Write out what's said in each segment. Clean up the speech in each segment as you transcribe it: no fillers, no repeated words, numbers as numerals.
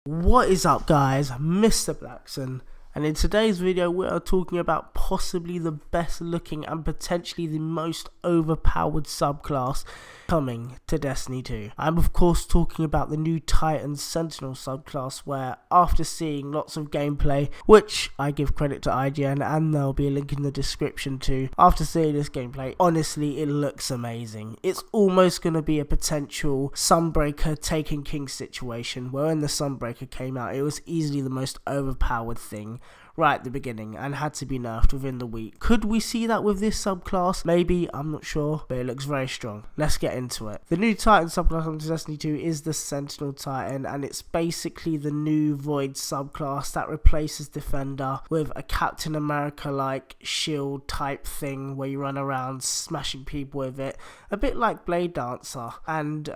What is up guys, Mr. Blackson, and in today's video we are talking about possibly the best looking and potentially the most overpowered subclass coming to Destiny 2. I'm of course talking about the new Titan Sentinel subclass, where after seeing lots of gameplay, which I give credit to IGN and there'll be a link in the description too, after seeing this gameplay, honestly it looks amazing. It's almost going to be a potential Sunbreaker Taken King situation, where when the Sunbreaker came out it was easily the most overpowered thing right at the beginning and had to be nerfed within the week. Could we see that with this subclass? Maybe, I'm not sure, but it looks very strong. Let's get into it. The new Titan subclass on Destiny 2 is the Sentinel Titan, and it's basically the new Void subclass that replaces Defender with a Captain America like shield type thing where you run around smashing people with it, a bit like Blade Dancer, and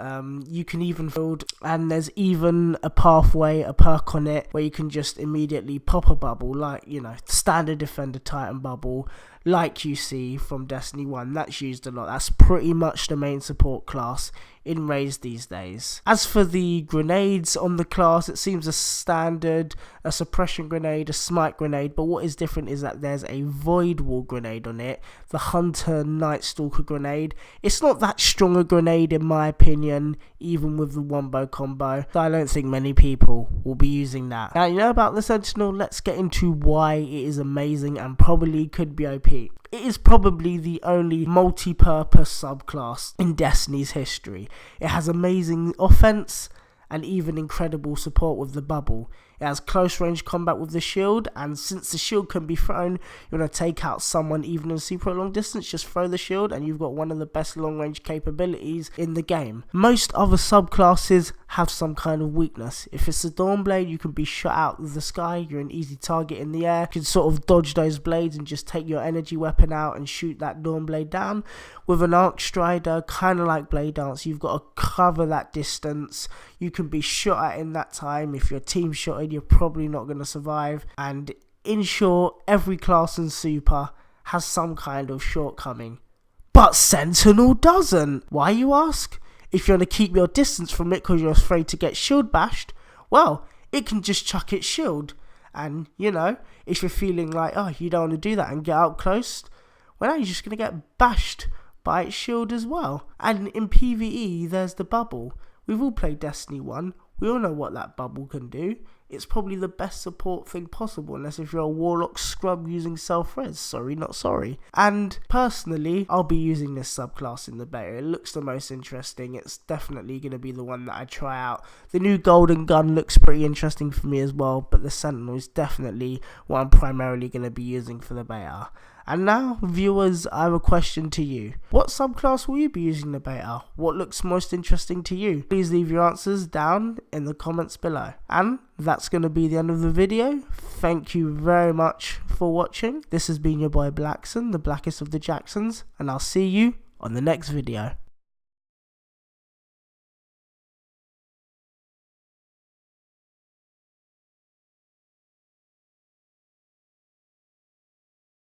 you can even build, and there's even a pathway, a perk on it where you can just immediately pop a bubble, like, you know, standard Defender Titan bubble like you see from Destiny 1. That's used a lot. That's pretty much the main support class in raids these days. As for the grenades on the class, it seems a standard, a suppression grenade, a smite grenade, but what is different is that there's a void wall grenade on it, the Hunter Night Stalker grenade. It's not that strong a grenade in my opinion, even with the wombo combo, so I don't think many people will be using that. Now, you know about the Sentinel, let's get into why it is amazing and probably could be OP. It is probably the only multi-purpose subclass in Destiny's history. It has amazing offense and even incredible support with the bubble. It has close range combat with the shield, and since the shield can be thrown, you're going to take out someone even in super long distance. Just throw the shield and you've got one of the best long range capabilities in the game. Most other subclasses have some kind of weakness. If it's a Dawnblade, you can be shot out of the sky, you're an easy target in the air, you can sort of dodge those blades and just take your energy weapon out and shoot that Dawnblade down. With an Arc Strider, kind of like Blade Dance, you've got to cover that distance, you can be shot at in that time. If your team's shotted, you're probably not going to survive, and in short, every class in Super has some kind of shortcoming. But Sentinel doesn't. Why, you ask? If you want to keep your distance from it because you're afraid to get shield bashed, well, it can just chuck its shield. And, you know, if you're feeling like, oh, you don't want to do that and get up close, well, now you're just going to get bashed by its shield as well. And in PvE, there's the bubble. We've all played Destiny 1. We all know what that bubble can do. It's probably the best support thing possible, unless if you're a Warlock scrub using self-res. Sorry, not sorry. And personally, I'll be using this subclass in the beta. It looks the most interesting. It's definitely going to be the one that I try out. The new Golden Gun looks pretty interesting for me as well, but the Sentinel is definitely what I'm primarily going to be using for the beta. And now, viewers, I have a question to you. What subclass will you be using in the beta? What looks most interesting to you? Please leave your answers down in the comments below. And that's going to be the end of the video. Thank you very much for watching. This has been your boy Blackson, the blackest of the Jacksons, and I'll see you on the next video.